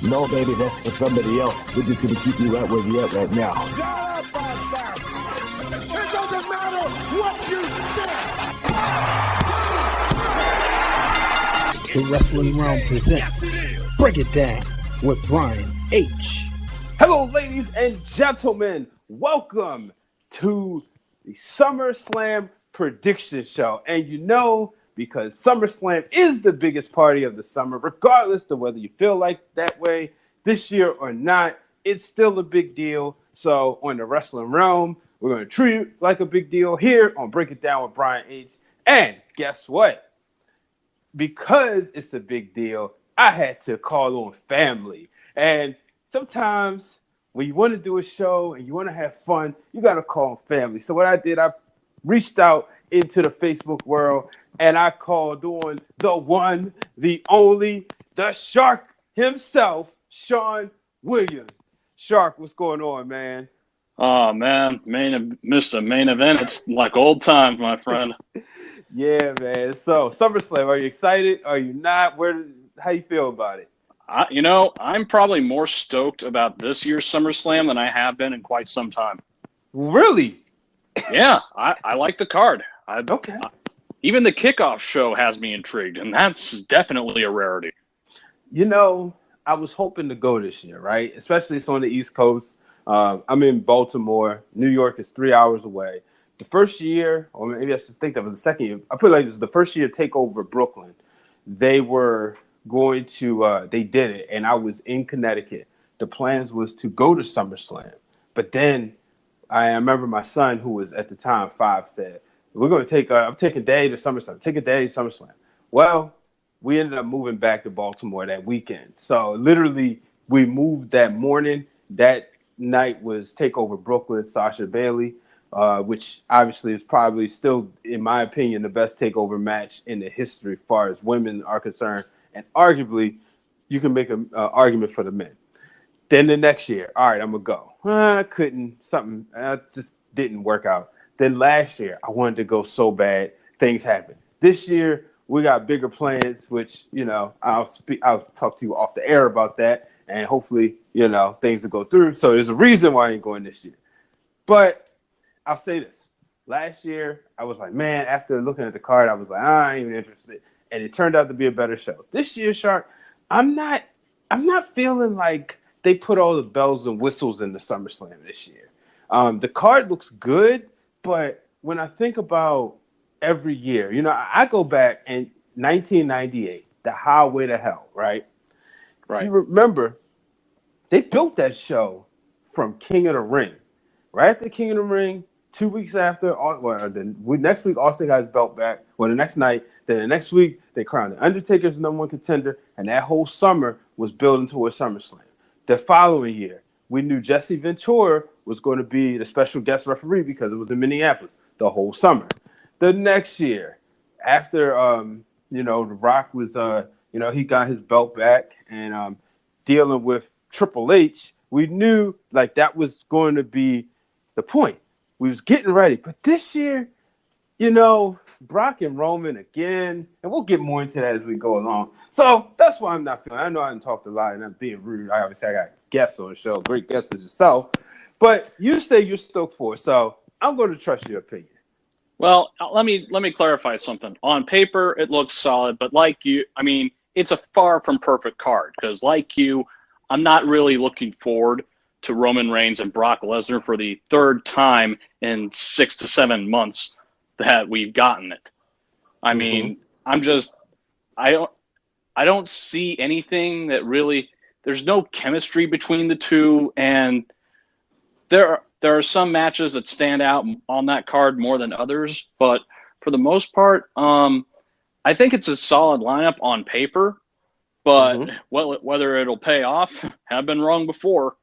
No, baby, that's for somebody else. We're just gonna keep you right where you're at right now. It doesn't matter what you think. The Wrestling Realm presents Break It Down with Brian H. Hello, ladies and gentlemen. Welcome to the Summerslam Prediction Show. And you know, because SummerSlam is the biggest party of the summer, regardless of whether you feel like that way this year or not, it's still a big deal. So on the Wrestling Realm, we're going to treat it like a big deal here on Break It Down with Brian H. And guess what? Because it's a big deal, I had to call on family. And sometimes when you want to do a show and you want to have fun, you got to call on family. So what I did, I reached out into the Facebook world and I called on the one, the only, the Shark himself, Sean Williams. Shark, what's going on, man? Oh, man, Mr. Main Event. It's like old times, my friend. Yeah, man. So, SummerSlam, are you excited? Are you not? How you feel about it? I'm probably more stoked about this year's SummerSlam than I have been in quite some time. Really? Yeah, I like the card. Okay. Even the kickoff show has me intrigued, and that's definitely a rarity. You know, I was hoping to go this year, right? Especially it's on the East Coast. I'm in Baltimore. New York is 3 hours away. The first year, or maybe I should think that was the second year. I feel like this was the first year TakeOver Brooklyn. They were going to, they did it, and I was in Connecticut. The plans was to go to SummerSlam. But then I remember my son, who was at the time 5, said, we're going to take, I'm taking Daddy to SummerSlam. Taking Daddy to SummerSlam. Well, we ended up moving back to Baltimore that weekend. So literally, we moved that morning. That night was TakeOver Brooklyn, Sasha Bailey, which obviously is probably still, in my opinion, the best TakeOver match in the history as far as women are concerned. And arguably, you can make an argument for the men. Then the next year, all right, I'm going to go. I couldn't. Something just didn't work out. Then last year, I wanted to go so bad. Things happened. This year, we got bigger plans, which, you know, I'll talk to you off the air about that. And hopefully, you know, things will go through. So there's a reason why I ain't going this year. But I'll say this. Last year, I was like, man, after looking at the card, I was like, I ain't even interested. And it turned out to be a better show. This year, Shark, I'm not feeling like they put all the bells and whistles in the SummerSlam this year. The card looks good, but when I think about every year, you know, I go back in 1998, the Highway to Hell, right? Right. You remember, they built that show from King of the Ring. Right after King of the Ring, 2 weeks after, next week, Austin got his belt back. Well, the next night, then the next week, they crowned the Undertaker's #1 contender, and that whole summer was building towards SummerSlam. The following year, we knew Jesse Ventura was going to be the special guest referee because it was in Minneapolis the whole summer. The next year, after, The Rock was, he got his belt back and dealing with Triple H, we knew like that was going to be the point. We was getting ready. But this year, you know, Brock and Roman again, and we'll get more into that as we go along. So that's why I'm not feeling. I know I didn't talk a lot and I'm being rude. I got guests on the show, great guests as yourself. But you say you're stoked for it, so I'm going to trust your opinion. Well, let me clarify something. On paper, it looks solid, but like you, I mean, it's a far from perfect card because like you, I'm not really looking forward to Roman Reigns and Brock Lesnar for the third time in 6 to 7 months that we've gotten it. I mean, I don't see anything that really, there's no chemistry between the two, and there are some matches that stand out on that card more than others, but for the most part, I think it's a solid lineup on paper, but whether it'll pay off, have been wrong before.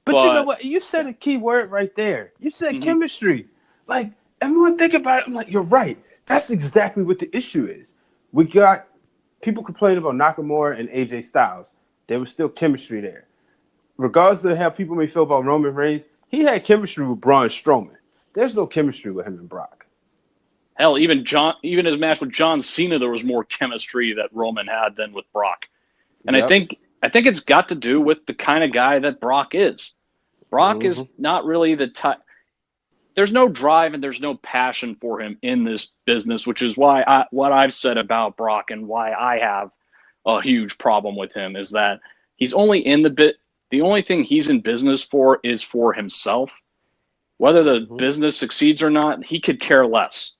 But you know what? You said a key word right there. You said chemistry. Like, everyone think about it. I'm like, you're right. That's exactly what the issue is. We got people complaining about Nakamura and AJ Styles. There was still chemistry there. Regardless of how people may feel about Roman Reigns, he had chemistry with Braun Strowman. There's no chemistry with him and Brock. Hell, even his match with John Cena, there was more chemistry that Roman had than with Brock. And I think I think it's got to do with the kind of guy that Brock is. Brock Mm-hmm. is not really the type. There's no drive and there's no passion for him in this business, which is why what I've said about Brock and why I have a huge problem with him is that he's only in the bit. The only thing he's in business for is for himself. Whether the business succeeds or not, he could care less.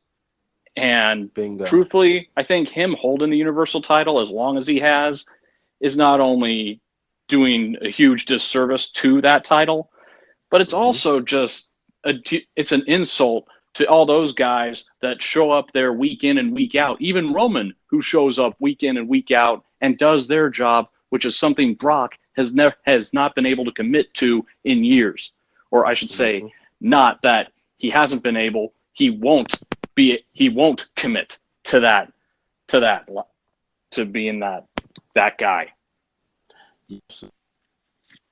And Bingo. truthfully, I think him holding the Universal title as long as he has is not only doing a huge disservice to that title, but it's also just it's an insult to all those guys that show up there week in and week out. Even Roman, who shows up week in and week out and does their job, which is something Brock has not been able to commit to in years. Or I should say, not that he hasn't been able, he won't commit to being that guy.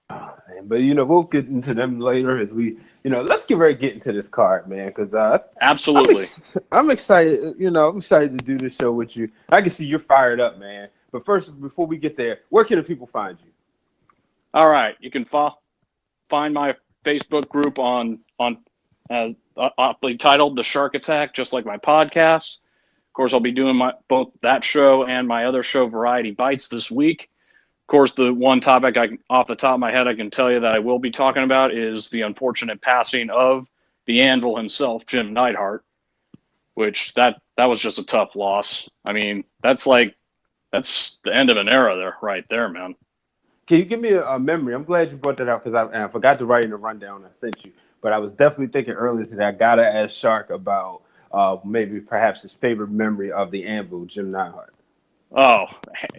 But we'll get into them later as we let's get ready to get into this card, man, because absolutely I'm excited. I'm excited to do this show with you. I can see you're fired up, man. But first, before we get there, where can the people find you? All right, you can find my Facebook group on aptly titled The Shark Attack, just like my podcast. Of course, I'll be doing both that show and my other show, Variety Bites, this week. Of course, the one topic off the top of my head I can tell you that I will be talking about is the unfortunate passing of the Anvil himself, Jim Neidhart, which that was just a tough loss. I mean, that's the end of an era there, right there, man. Can you give me a memory? I'm glad you brought that out because I forgot to write in the rundown I sent you. But I was definitely thinking earlier today, I got to ask Shark about maybe perhaps his favorite memory of the Anvil, Jim Neidhart. Oh,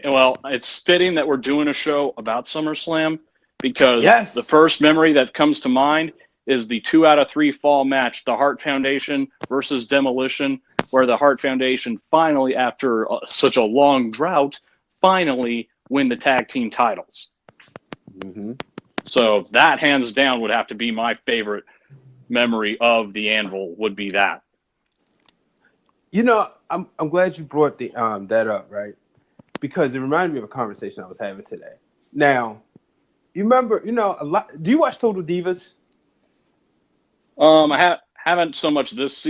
well, it's fitting that we're doing a show about SummerSlam because the first memory that comes to mind is the 2 out of 3 fall match, the Hart Foundation versus Demolition, where the Hart Foundation finally, after such a long drought, finally win the tag team titles. Mm-hmm. So that hands down would have to be my favorite memory of the Anvil would be that. I'm glad you brought that up, right? Because it reminded me of a conversation I was having today. Now, you remember, a lot. Do you watch Total Divas? I haven't so much this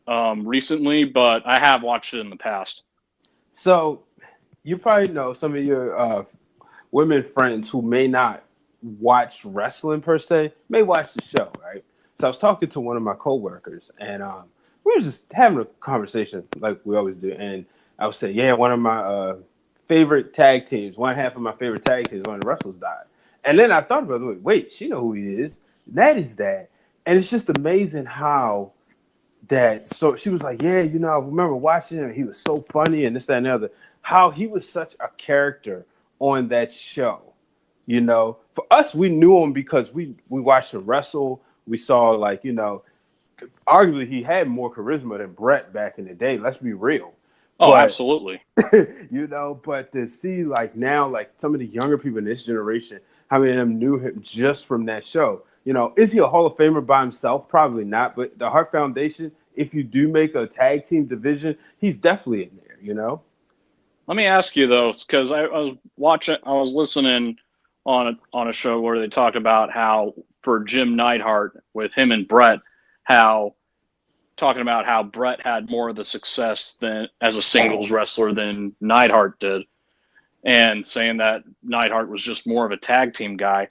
recently, but I have watched it in the past. So you probably know some of your women friends who may not watch wrestling per se, may watch the show, right? So I was talking to one of my coworkers, and we were just having a conversation like we always do. And I was saying, one of my favorite tag teams, one half of my favorite tag teams, one of the wrestlers died. And then I thought about it, wait, she know who he is. That is that. And it's just amazing how that, so she was like, I remember watching him. He was so funny and this, that, and the other. How he was such a character on that show. For us, we knew him because we watched him wrestle. We saw, arguably he had more charisma than Brett back in the day. Let's be real. Oh, absolutely. But to see now, some of the younger people in this generation, how many of them knew him just from that show? Is he a Hall of Famer by himself? Probably not. But the Hart Foundation, if you do make a tag team division, he's definitely in there, Let me ask you though, because I was listening on a show where they talked about how for Jim Neidhart with him and Brett, talking about how Brett had more of the success than as a singles wrestler than Neidhart did, and saying that Neidhart was just more of a tag team guy.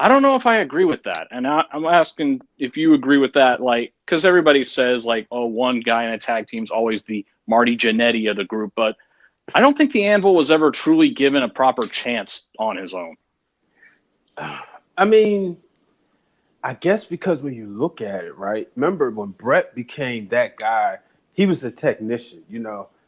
I don't know if I agree with that, and I'm asking if you agree with that, because everybody says one guy in a tag team is always the Marty Jannetty of the group, but I don't think the Anvil was ever truly given a proper chance on his own. I mean, I guess because when you look at it, right? Remember when Brett became that guy, he was a technician,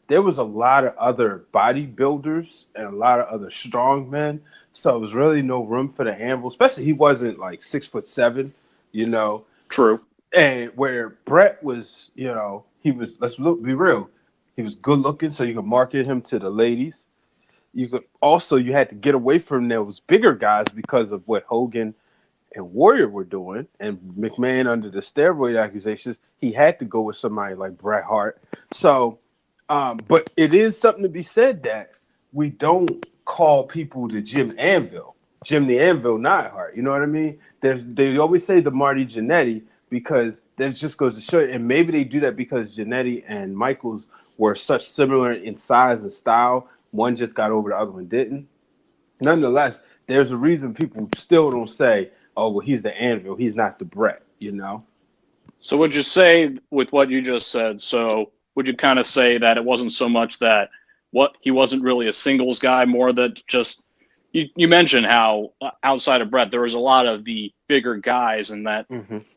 There was a lot of other bodybuilders and a lot of other strongmen. So it was really no room for the Anvil, especially he wasn't 6'7", True. And where Brett was, he was, be real, he was good looking, so you could market him to the ladies. You had to get away from those bigger guys because of what Hogan and Warrior were doing, and McMahon under the steroid accusations, he had to go with somebody like Bret Hart. So, but it is something to be said that we don't call people the Jim the Anvil Neidhart. You know what I mean? They always say the Marty Jannetty because that just goes to show you. And maybe they do that because Jannetty and Michaels were such similar in size and style. One just got over, the other one didn't. Nonetheless, there's a reason people still don't say, "Oh, well, he's the Anvil. He's not the Bret." You know. So would you say, with what you just said, so would you kind of say that it wasn't so much that he wasn't really a singles guy, more that just you mentioned how outside of Bret there was a lot of the bigger guys, and that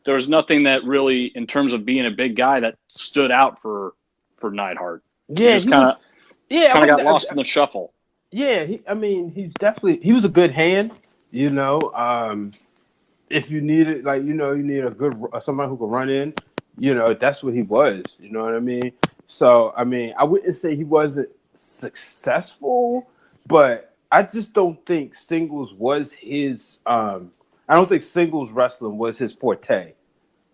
there was nothing that really, in terms of being a big guy, that stood out for Neidhart. Yeah, just kind of got lost in the shuffle. Yeah, he was a good hand. You know, if you needed, like, you need a good somebody who can run in, that's what he was. You know what I mean? So, I mean, I wouldn't say he wasn't successful, but I just don't think singles was his. I don't think singles wrestling was his forte.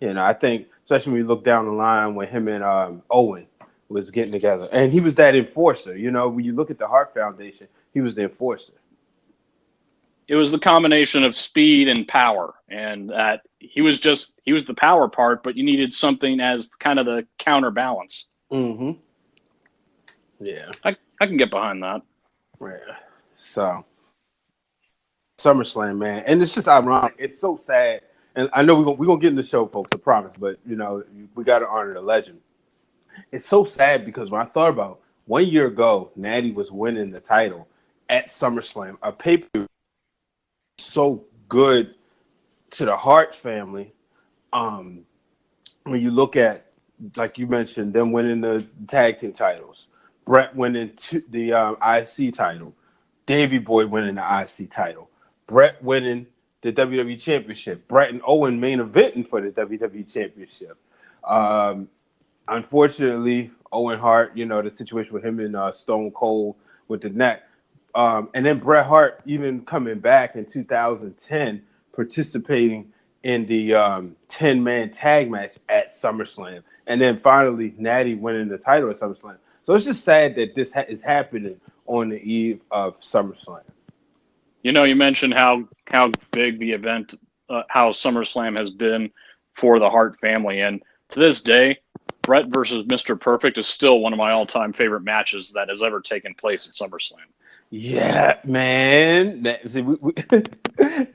I think, especially when you look down the line when him and Owen was getting together, and he was that enforcer. When you look at the Hart Foundation, he was the enforcer. It was the combination of speed and power, and that he was the power part, but you needed something as kind of the counterbalance. Mm-hmm. Yeah. I can get behind that. Yeah. So, SummerSlam, man. And it's just ironic. It's so sad. And I know we're gonna get in the show, folks, I promise, but, we got to honor the legend. It's so sad because when I thought about 1 year ago, Natty was winning the title at SummerSlam, a pay-per-view so good to the Hart family. When you look at, like you mentioned, them winning the tag team titles, Bret winning the IC title, Davey Boy winning the IC title, Bret winning the WWE Championship, Bret and Owen main eventing for the WWE Championship. Unfortunately, Owen Hart, the situation with him and Stone Cold with the neck. And then Bret Hart even coming back in 2010, participating in the 10-man tag match at SummerSlam. And then finally, Natty winning the title at SummerSlam. So it's just sad that this is happening on the eve of SummerSlam. You mentioned how big the event, how SummerSlam has been for the Hart family. And to this day, Bret versus Mr. Perfect is still one of my all-time favorite matches that has ever taken place at SummerSlam. Yeah, man.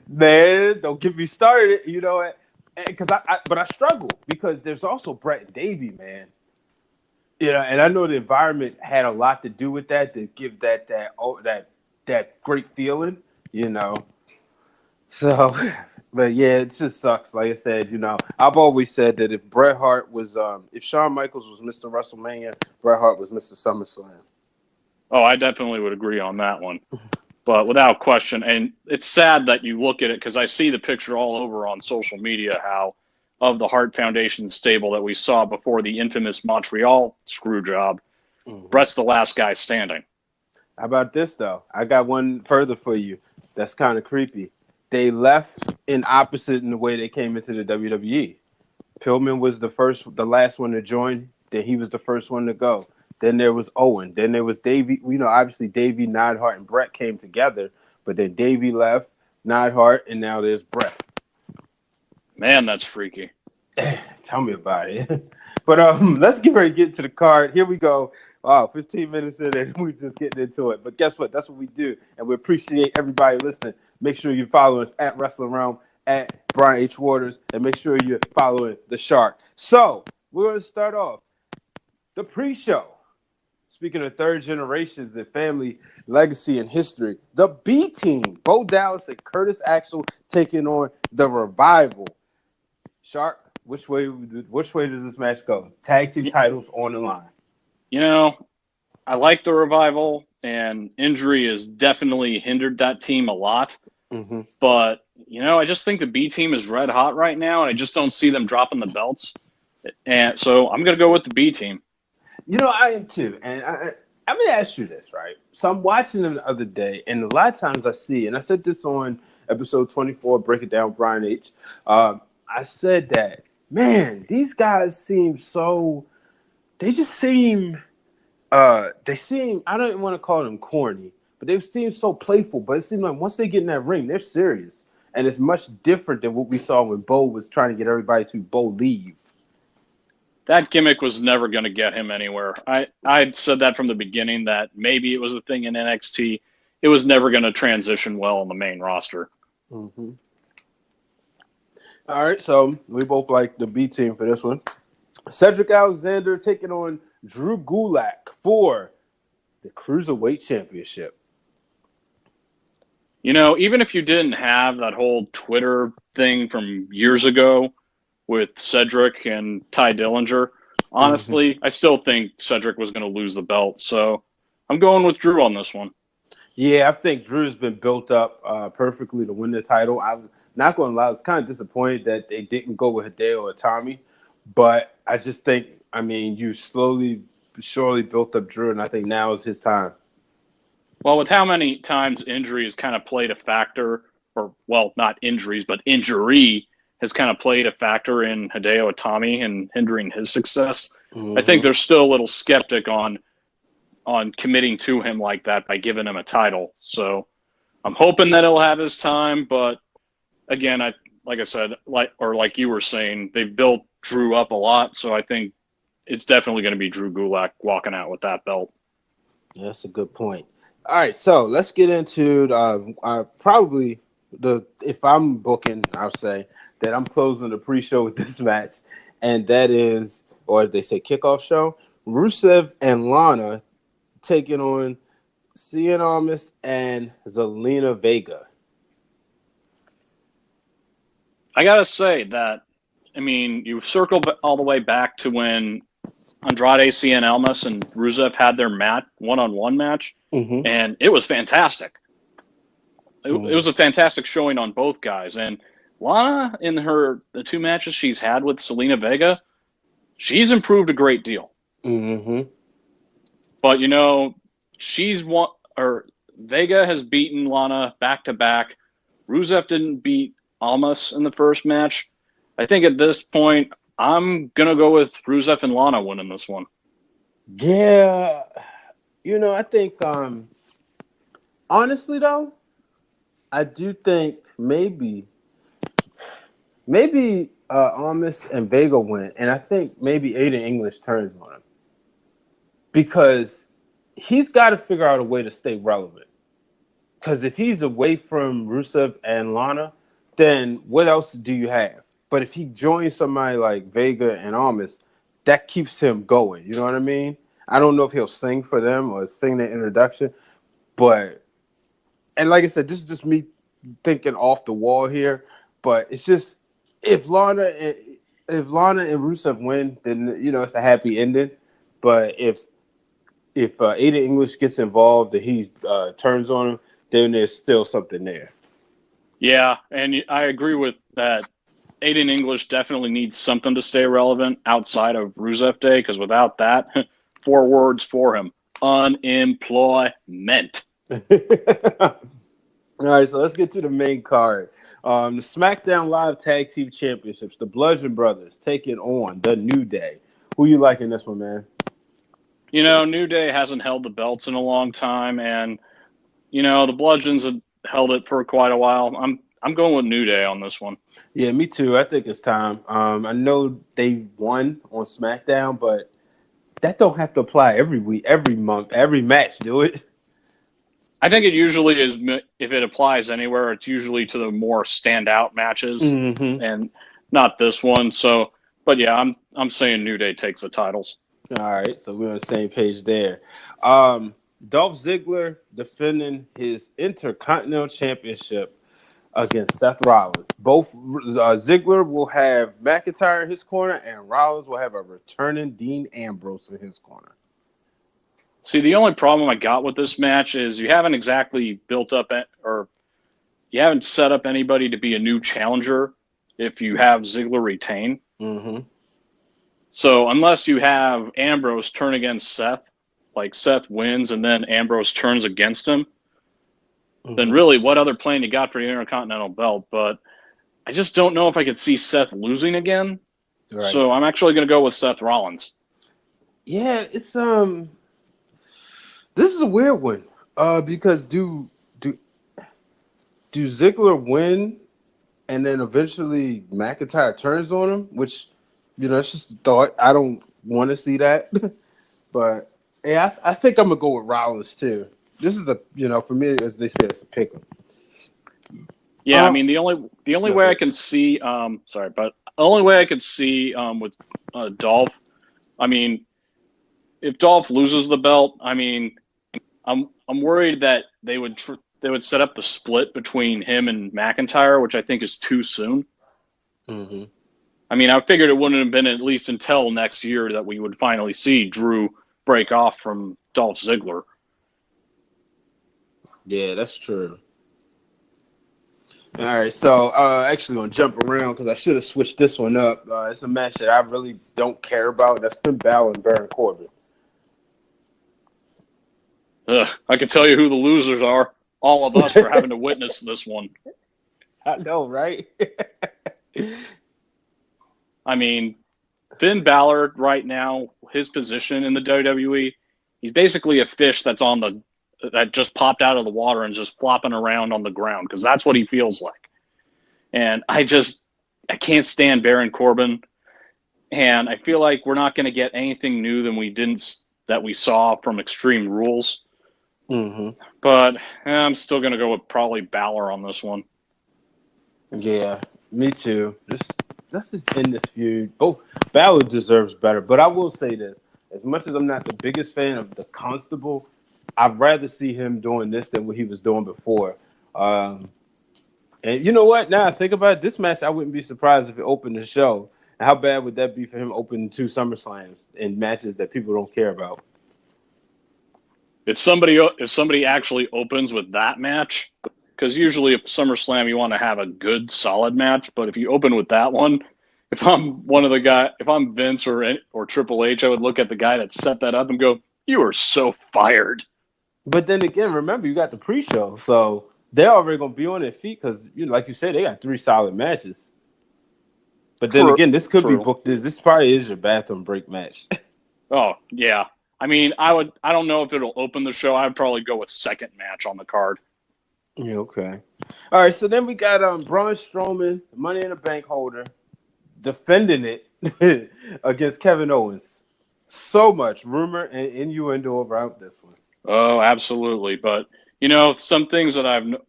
Man, don't get me started. Because I struggle because there's also Bret and Davey, man. And I know the environment had a lot to do with that, to give that great feeling. So, but yeah, it just sucks. Like I said, I've always said that if Bret Hart was, if Shawn Michaels was Mr. WrestleMania, Bret Hart was Mr. SummerSlam. Oh, I definitely would agree on that one. But without question, and it's sad that you look at it because I see the picture all over on social media of the Hart Foundation stable that we saw before the infamous Montreal screw job. Bret's the last guy standing. How about this, though? I got one further for you that's kind of creepy. They left in opposite in the way they came into the WWE. Pillman was the last one to join. Then he was the first one to go. Then there was Owen. Then there was Davey. Obviously Davey, Neidhart, and Bret came together. But then Davey left, Neidhart, and now there's Bret. Man, that's freaky. Tell me about it. But let's get ready to get to the card. Here we go. Wow, 15 minutes in and we're just getting into it. But guess what? That's what we do. And we appreciate everybody listening. Make sure you follow us at Wrestling Realm, at Brian H. Waters, and make sure you're following The Shark. So we're going to start off the pre-show. Speaking of third generations and family legacy and history, the B Team, Bo Dallas and Curtis Axel taking on the Revival. Shark, which way does this match go? Tag team titles on the line. I like the Revival, and injury has definitely hindered that team a lot. Mm-hmm. But, I just think the B Team is red hot right now, and I just don't see them dropping the belts. And so I'm going to go with the B Team. I am too. And I'm going to ask you this, right? So I'm watching them the other day, and a lot of times I see, and I said this on episode 24, Break It Down with Brian H. I said that, man, these guys seem they just seem, I don't even want to call them corny, but they seem so playful. But it seems like once they get in that ring, they're serious. And it's much different than what we saw when Bo was trying to get everybody to believe. That gimmick was never going to get him anywhere. I said that from the beginning that maybe it was a thing in NXT. It was never going to transition well on the main roster. Mm-hmm. All right, so we both like the B team for this one. Cedric Alexander taking on Drew Gulak for the Cruiserweight Championship. You know, even if you didn't have that whole Twitter thing from years ago with Cedric and Ty Dillinger, honestly, I still think Cedric was going to lose the belt. So I'm going with Drew on this one. Yeah, I think Drew's been built up perfectly to win the title. I'm not going to lie, I was kind of disappointed that they didn't go with Hideo Itami. But I just think, I mean, you slowly, surely built up Drew, and I think now is his time. Well, with how many times injuries kind of played a factor, or, well, not injuries, but injury has kind of played a factor in Hideo Itami and hindering his success, I think there's still a little skeptic on committing to him like that by giving him a title. So I'm hoping that he'll have his time, but again, like I said, like you were saying, they've built Drew up a lot, so I think it's definitely going to be Drew Gulak walking out with that belt. That's a good point. All right, so let's get into probably if I'm booking, I'll say that I'm closing the pre-show with this match, and that is, or as they say, kickoff show, Rusev and Lana taking on Cien Almas and Zelina Vega. I got to say that, I mean, you circle all the way back to when Andrade, Cien Almas, and Rusev had their one-on-one match, and it was fantastic. It was a fantastic showing on both guys. And Lana, in the two matches she's had with Zelina Vega, she's improved a great deal. But, you know, Vega has beaten Lana back-to-back. Rusev didn't beat Almas in the first match. I think at this point, I'm going to go with Rusev and Lana winning this one. Yeah. You know, I think, honestly, though, I do think maybe Almas and Vega win, and I think maybe Aiden English turns on him. Because he's got to figure out a way to stay relevant. Because if he's away from Rusev and Lana, then what else do you have? But if he joins somebody like Vega and Almas, that keeps him going. You know what I mean? I don't know if he'll sing for them or sing their introduction, but, and like I said, this is just me thinking off the wall here, but it's just, if Lana and Rusev win, then, you know, it's a happy ending. But if Aiden English gets involved and he turns on him, then there's still something there. Yeah, and I agree with that. Aiden English definitely needs something to stay relevant outside of Rusev Day, because without that, 4 words for him: unemployment. All right, so let's get to the main card. The SmackDown Live Tag Team Championships, the Bludgeon Brothers taking on the New Day. Who you like in this one, man? You know, New Day hasn't held the belts in a long time, and, you know, the Bludgeons have held it for quite a while. I'm going with New Day on this one. Yeah, me too. I think it's time. I know they won on SmackDown, but that don't have to apply every week, every month, every match, do it? I think it usually is, if it applies anywhere, it's usually to the more standout matches and not this one. So, but yeah, I'm saying New Day takes the titles. All right, so we're on the same page there. Dolph Ziggler defending his Intercontinental Championship against Seth Rollins. Both Ziggler will have McIntyre in his corner, and Rollins will have a returning Dean Ambrose in his corner. See, the only problem I got with this match is you haven't exactly built up or you haven't set up anybody to be a new challenger if you have Ziggler retain. So unless you have Ambrose turn against Seth, like Seth wins and then Ambrose turns against him, then really what other plan you got for the Intercontinental belt? But I just don't know if I could see Seth losing again. Right. So I'm actually going to go with Seth Rollins. Yeah, it's this is a weird one. Because do Ziggler win and then eventually McIntyre turns on him, which, it's just a thought. I don't want to see that. But, yeah, I think I'm going to go with Rollins, too. This is for me, as they say, it's a pick 'em. Yeah, I mean the only way I can see the only way I could see with Dolph, I mean, if Dolph loses the belt, I mean, I'm worried that they would set up the split between him and McIntyre, which I think is too soon. Mm-hmm. I mean, I figured it wouldn't have been at least until next year that we would finally see Drew break off from Dolph Ziggler. Yeah, that's true. All right, so actually going to jump around because I should have switched this one up. It's a match that I really don't care about. That's Finn Balor and Baron Corbin. I can tell you who the losers are. All of us for having to witness this one. I know, right? I mean, Finn Balor right now, his position in the WWE, he's basically a fish that just popped out of the water and just flopping around on the ground because that's what he feels like. And I can't stand Baron Corbin, and I feel like we're not going to get anything new that we saw from Extreme Rules. Mm-hmm. But I'm still going to go with probably Balor on this one. Yeah, me too. Let's just end this feud. Both Balor deserves better, but I will say this: as much as I'm not the biggest fan of the Constable, I'd rather see him doing this than what he was doing before. And you know what? Now I think about it, this match, I wouldn't be surprised if it opened the show. How bad would that be for him opening 2 SummerSlams in matches that people don't care about? If somebody actually opens with that match, because usually at SummerSlam you want to have a good solid match, but if you open with that one, if I'm Vince or Triple H, I would look at the guy that set that up and go, "You are so fired." But then again, remember you got the pre-show, so they're already gonna be on their feet because, like you said, they got 3 solid matches. But then again, this could be booked. This probably is your bathroom break match. Oh yeah. I mean, I don't know if it'll open the show. I'd probably go with second match on the card. Yeah, okay. All right, so then we got Braun Strowman, Money in the Bank holder, defending it against Kevin Owens. So much rumor and innuendo about this one. Oh, absolutely. But, some things that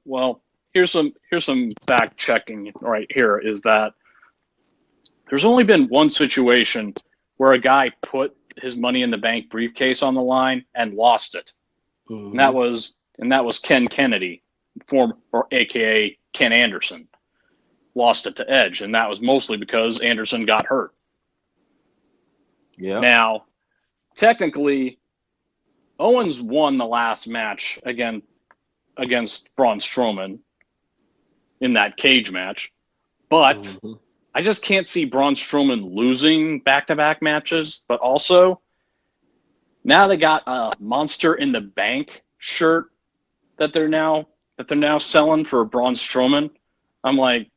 here's some fact checking right here is that there's only been one situation where a guy put his Money in the Bank briefcase on the line and lost it. Mm-hmm. And that was Ken Kennedy, AKA Ken Anderson. Lost it to Edge, and that was mostly because Anderson got hurt. Yeah. Now, technically, Owens won the last match against Braun Strowman in that cage match, but mm-hmm. I just can't see Braun Strowman losing back-to-back matches. But also, now they got a Monster in the Bank shirt that they're now selling for Braun Strowman. I'm like,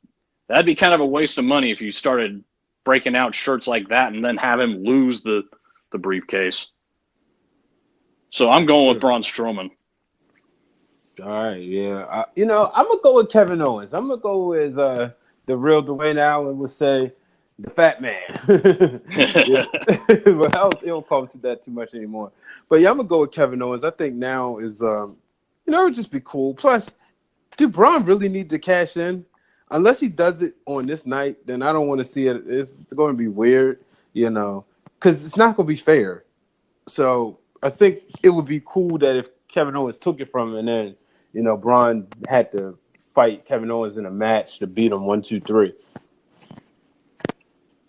that'd be kind of a waste of money if you started breaking out shirts like that and then have him lose the briefcase. So I'm going with Braun Strowman. All right, yeah. I'm going to go with Kevin Owens. I'm going to go with the real Dwayne Allen would say, the fat man. Well, they don't call him that too much anymore. But yeah, I'm going to go with Kevin Owens. I think now is, it would just be cool. Plus, do Braun really need to cash in? Unless he does it on this night, then I don't want to see it. It's going to be weird, because it's not going to be fair. So I think it would be cool that if Kevin Owens took it from him and then, Braun had to fight Kevin Owens in a match to beat him 1, 2, 3.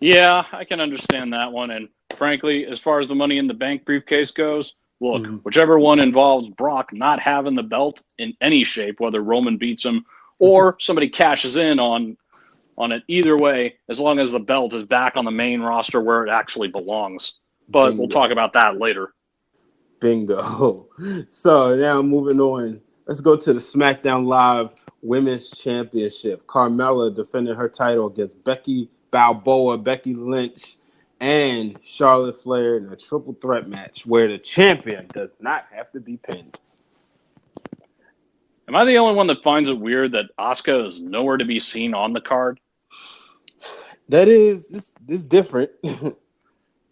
Yeah, I can understand that one. And frankly, as far as the Money in the Bank briefcase goes, look, whichever one involves Brock not having the belt in any shape, whether Roman beats him or somebody cashes in on it, either way, as long as the belt is back on the main roster where it actually belongs. But Bingo. We'll talk about that later. Bingo. So now moving on, let's go to the SmackDown Live Women's Championship. Carmella defending her title against Becky Balboa, Becky Lynch, and Charlotte Flair in a triple threat match where the champion does not have to be pinned. Am I the only one that finds it weird that Asuka is nowhere to be seen on the card? That is, it's different.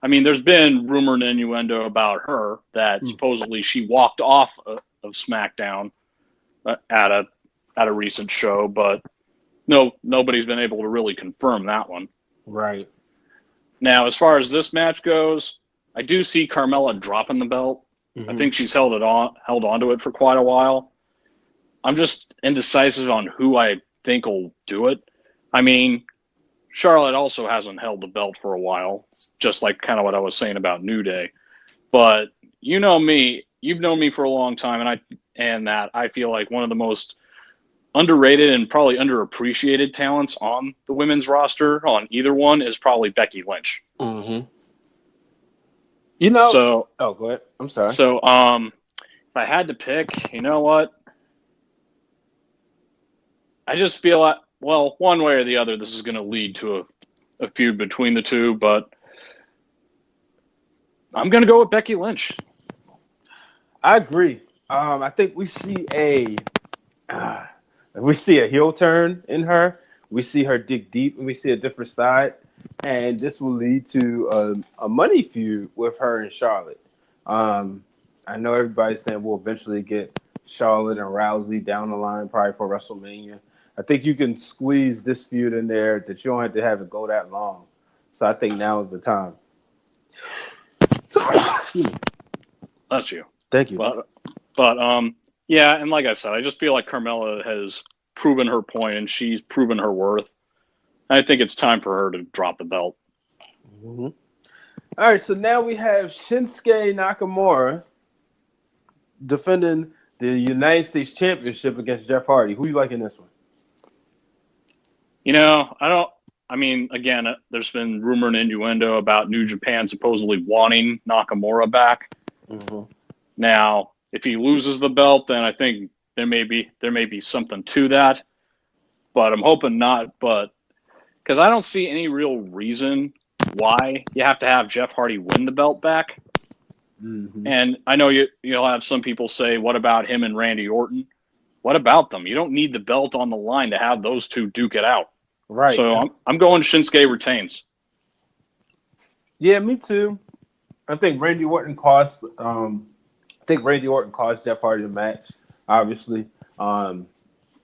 I mean, there's been rumor and innuendo about her that supposedly she walked off of SmackDown at a recent show, but nobody's been able to really confirm that one. Right. Now, as far as this match goes, I do see Carmella dropping the belt. I think she's held onto it for quite a while. I'm just indecisive on who I think will do it. I mean, Charlotte also hasn't held the belt for a while, just like kind of what I was saying about New Day. But you know me, you've known me for a long time, and that I feel like one of the most underrated and probably underappreciated talents on the women's roster on either one is probably Becky Lynch. Mm-hmm. So go ahead. I'm sorry. So, if I had to pick, you know what? I just feel like, well, one way or the other, this is going to lead to a feud between the two, but I'm going to go with Becky Lynch. I agree. I think we see a heel turn in her. We see her dig deep, and we see a different side. And this will lead to a money feud with her and Charlotte. I know everybody's saying we'll eventually get Charlotte and Rousey down the line, probably for WrestleMania. I think you can squeeze this feud in there that you don't have to have it go that long. So I think now is the time. That's you. Thank you. But yeah, and like I said, I just feel like Carmella has proven her point and she's proven her worth. I think it's time for her to drop the belt. Mm-hmm. All right, so now we have Shinsuke Nakamura defending the United States Championship against Jeff Hardy. Who you like in this one? You know, again, there's been rumor and innuendo about New Japan supposedly wanting Nakamura back. Mm-hmm. Now, if he loses the belt, then I think there may be something to that. But I'm hoping not. But because I don't see any real reason why you have to have Jeff Hardy win the belt back. Mm-hmm. And I know you'll have some people say, what about him and Randy Orton? What about them? You don't need the belt on the line to have those two duke it out. Right. So I'm going Shinsuke retains. Yeah, me too. I think Randy Orton cost Jeff Hardy the match, obviously. And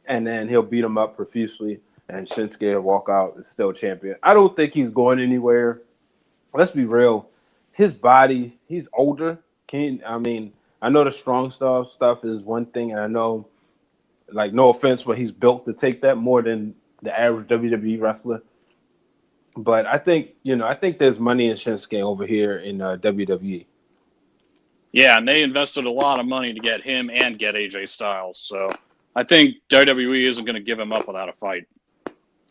then he'll beat him up profusely, and Shinsuke will walk out as still champion. I don't think he's going anywhere. Let's be real. His body, he's older. I know the strong stuff is one thing, and I know, like, no offense, but he's built to take that more than the average WWE wrestler. But I think there's money in Shinsuke over here in WWE. Yeah, and they invested a lot of money to get him and get AJ Styles. So I think WWE isn't going to give him up without a fight.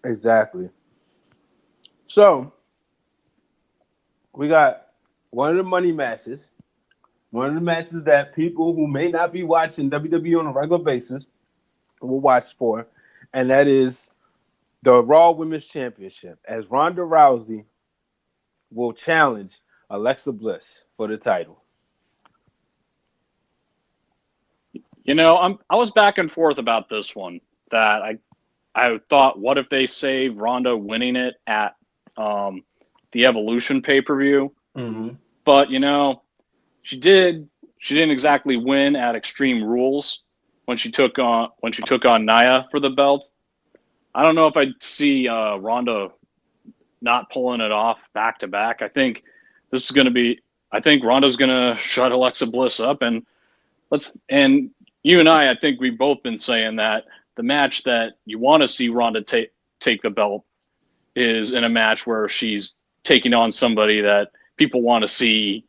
Exactly. So we got one of the money matches, one of the matches that people who may not be watching WWE on a regular basis will watch for, and that is the Raw Women's Championship, as Ronda Rousey will challenge Alexa Bliss for the title. You know, I was back and forth about this one. That I thought, what if they save Ronda winning it at the Evolution pay-per-view? Mm-hmm. But you know, she didn't exactly win at Extreme Rules when she took on Nia for the belt. I don't know if I'd see Ronda not pulling it off back to back. I think Ronda's going to shut Alexa Bliss up, and you and I think we've both been saying that the match that you want to see Ronda take the belt is in a match where she's taking on somebody that people want to see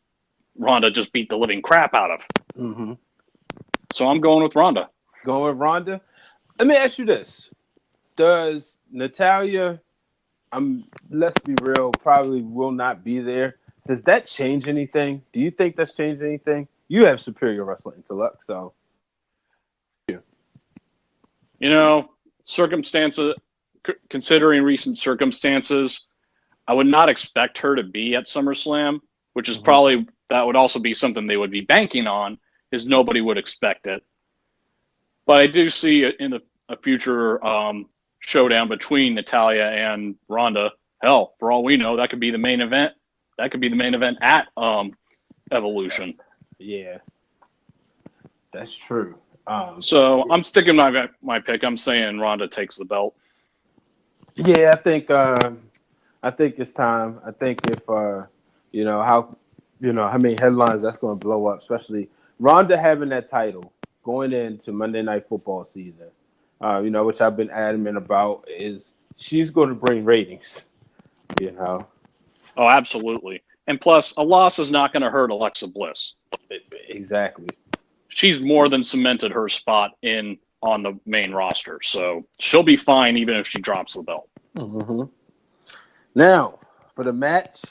Ronda just beat the living crap out of. Mm-hmm. So I'm going with Ronda. Going with Ronda? Let me ask you this. Does Natalya, let's be real, probably will not be there. Does that change anything? Do you think that's changed anything? You have superior wrestling intellect, so. You know, considering recent circumstances, I would not expect her to be at SummerSlam, which is probably, that would also be something they would be banking on, is nobody would expect it. But I do see it in a future showdown between Natalya and Ronda. Hell, for all we know, that could be the main event. That could be the main event at Evolution. Yeah, that's true. So I'm sticking my pick. I'm saying Ronda takes the belt. Yeah, I think it's time. I think if how many headlines that's going to blow up, especially Ronda having that title going into Monday Night Football season. Which I've been adamant about is she's going to bring ratings. Oh, absolutely. And plus, a loss is not going to hurt Alexa Bliss. Exactly. She's more than cemented her spot on the main roster, so she'll be fine even if she drops the belt. Mm-hmm. Now, for the match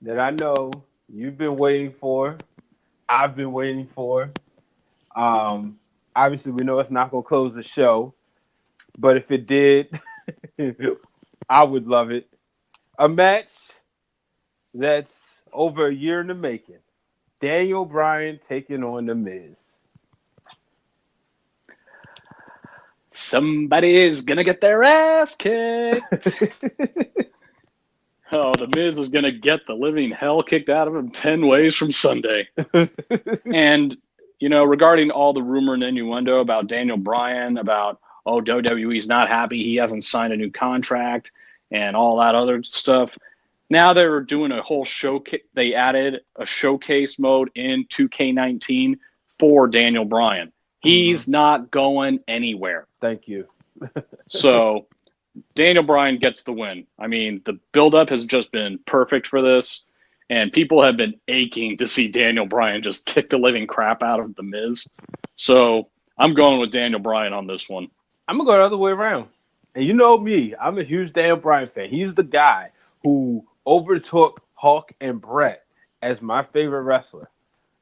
that I know you've been waiting for, I've been waiting for. Obviously, we know it's not going to close the show, but if it did, I would love it. A match that's over a year in the making. Daniel Bryan taking on The Miz. Somebody's going to get their ass kicked. Oh, The Miz is going to get the living hell kicked out of him 10 ways from Sunday. And, regarding all the rumor and innuendo about Daniel Bryan, about, WWE's not happy, he hasn't signed a new contract, and all that other stuff. Now they're doing a whole showcase. They added a showcase mode in 2K19 for Daniel Bryan. He's not going anywhere. Thank you. So Daniel Bryan gets the win. I mean, the buildup has just been perfect for this, and people have been aching to see Daniel Bryan just kick the living crap out of The Miz. So I'm going with Daniel Bryan on this one. I'm going to go the other way around. And you know me, I'm a huge Daniel Bryan fan. He's the guy who overtook Hulk and Brett as my favorite wrestler.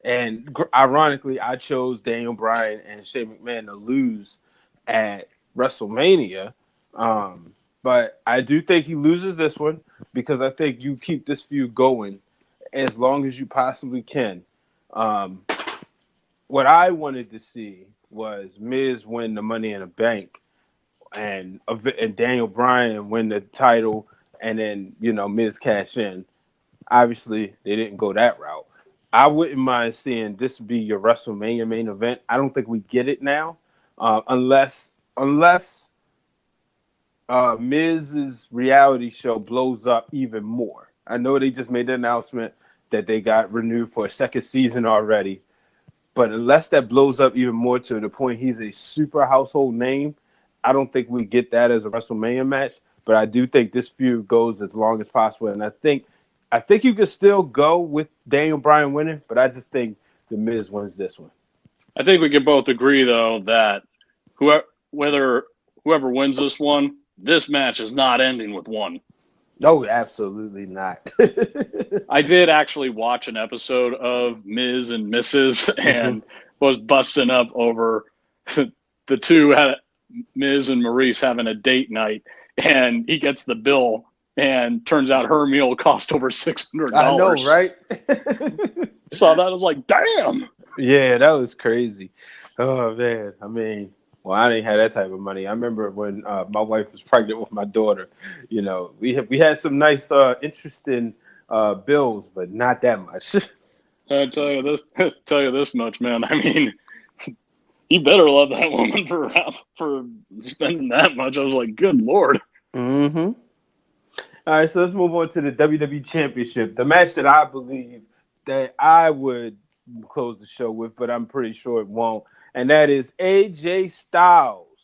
And ironically, I chose Daniel Bryan and Shane McMahon to lose at WrestleMania. But I do think he loses this one because I think you keep this feud going as long as you possibly can. What I wanted to see was Miz win the Money in the Bank and Daniel Bryan win the title and then, Miz cash in. Obviously, they didn't go that route. I wouldn't mind seeing this be your WrestleMania main event. I don't think we get it now, unless Miz's reality show blows up even more. I know they just made the announcement that they got renewed for a second season already, but unless that blows up even more to the point he's a super household name, I don't think we get that as a WrestleMania match. But I do think this feud goes as long as possible, and I think you could still go with Daniel Bryan winning, but I just think The Miz wins this one. I think we can both agree, though, that whoever wins this one, this match is not ending with one. No, absolutely not. I did actually watch an episode of Miz and Mrs. and was busting up over the two, Miz and Maurice having a date night, and he gets the bill. And turns out her meal cost over $600. I know, right? So that was like, damn. Yeah, that was crazy. Oh, man. I mean, well, I didn't have that type of money. I remember when my wife was pregnant with my daughter, we had some nice, interesting bills, but not that much. I tell you this much, man. I mean, you better love that woman for spending that much. I was like, good Lord. Mm-hmm. All right, so let's move on to the WWE Championship, the match that I believe that I would close the show with, but I'm pretty sure it won't, and that is AJ Styles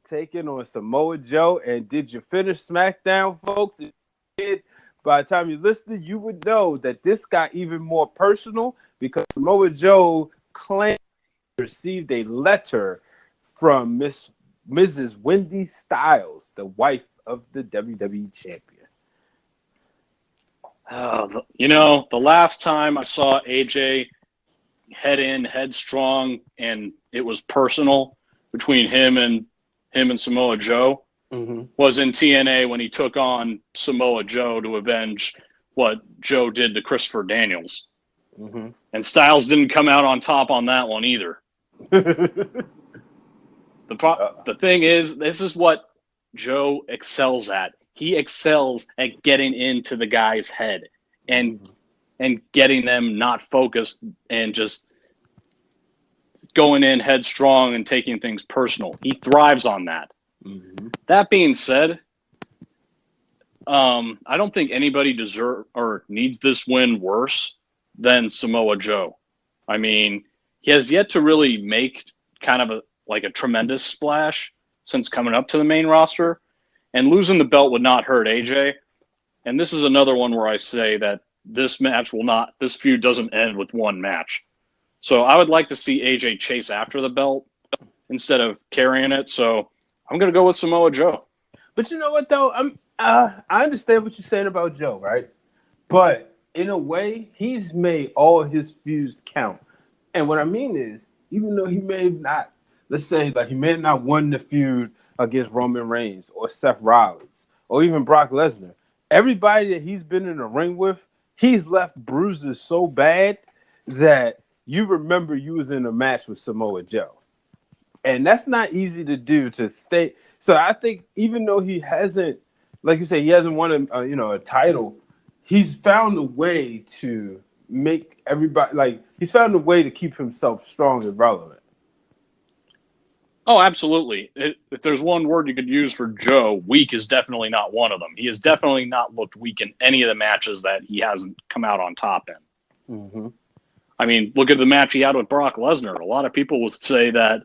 taking on Samoa Joe. And did you finish SmackDown, folks? If you did, by the time you listened, you would know that this got even more personal because Samoa Joe claimed he received a letter from Mrs. Wendy Styles, the wife of the WWE champion. The last time I saw AJ headstrong, and it was personal between him and Samoa Joe, was in TNA when he took on Samoa Joe to avenge what Joe did to Christopher Daniels. And Styles didn't come out on top on that one either. The thing is, this is what Joe excels at. He excels at getting into the guy's head and getting them not focused and just going in headstrong and taking things personal. He thrives on that. Mm-hmm. That being said, I don't think anybody deserves or needs this win worse than Samoa Joe. I mean, he has yet to really make kind of a tremendous splash since coming up to the main roster, and losing the belt would not hurt AJ. And this is another one where I say that this feud doesn't end with one match. So I would like to see AJ chase after the belt instead of carrying it. So I'm going to go with Samoa Joe. But you know what, though? I understand what you're saying about Joe, right? But in a way, he's made all his feuds count. And what I mean is, even though he may not, let's say, like he may have not won the feud against Roman Reigns or Seth Rollins or even Brock Lesnar, everybody that he's been in the ring with, he's left bruises so bad that you remember you was in a match with Samoa Joe. And that's not easy to do, to stay. So I think even though he hasn't, like you say, he hasn't won a title, he's found a way to make everybody, he's found a way to keep himself strong and relevant. Oh, absolutely. If there's one word you could use for Joe, weak is definitely not one of them. He has definitely not looked weak in any of the matches that he hasn't come out on top in. Mm-hmm. I mean, look at the match he had with Brock Lesnar. A lot of people would say that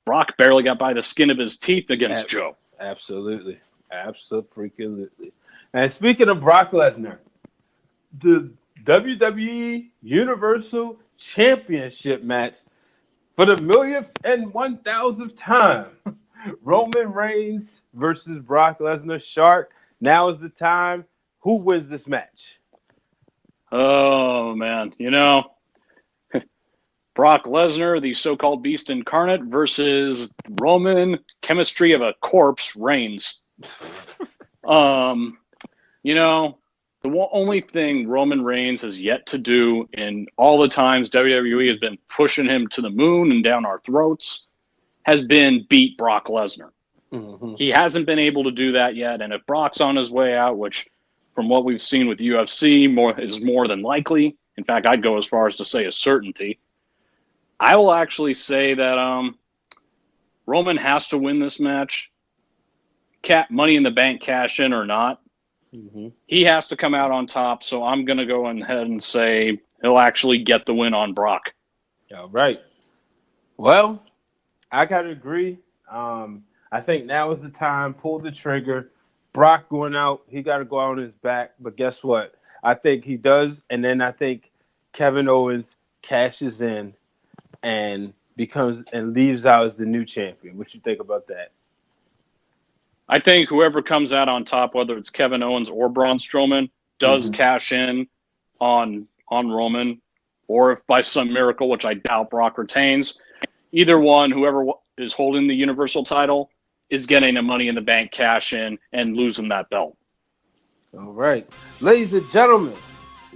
Brock barely got by the skin of his teeth against Joe. Absolutely. Absolutely. And speaking of Brock Lesnar, the WWE Universal Championship match for the 1,000th time, Roman Reigns versus Brock Lesnar. Shark, now is the time. Who wins this match? Oh, man. Brock Lesnar, the so-called beast incarnate, versus Roman, chemistry of a corpse, Reigns. The only thing Roman Reigns has yet to do in all the times WWE has been pushing him to the moon and down our throats has been beat Brock Lesnar. Mm-hmm. He hasn't been able to do that yet, and if Brock's on his way out, which from what we've seen with UFC is more than likely, in fact, I'd go as far as to say a certainty, I will actually say that Roman has to win this match. Money in the Bank cash in or not. Mm-hmm. He has to come out on top, so I'm going to go ahead and say he'll actually get the win on Brock. All right. Well, I got to agree. I think now is the time. Pull the trigger. Brock going out, he got to go out on his back. But guess what? I think he does, and then I think Kevin Owens cashes in and leaves out as the new champion. What you think about that? I think whoever comes out on top, whether it's Kevin Owens or Braun Strowman, does cash in on Roman, or if by some miracle, which I doubt Brock retains, either one, whoever is holding the Universal title, is getting a Money in the Bank cash in and losing that belt. All right. Ladies and gentlemen,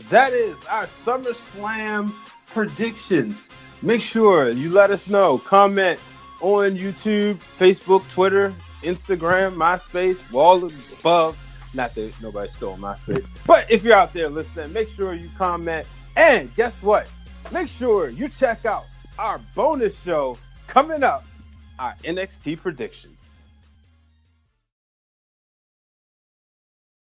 that is our SummerSlam predictions. Make sure you let us know. Comment on YouTube, Facebook, Twitter, Instagram, MySpace, all of the above. Not that nobody stole MySpace. But if you're out there listening, make sure you comment. And guess what? Make sure you check out our bonus show coming up, our NXT predictions.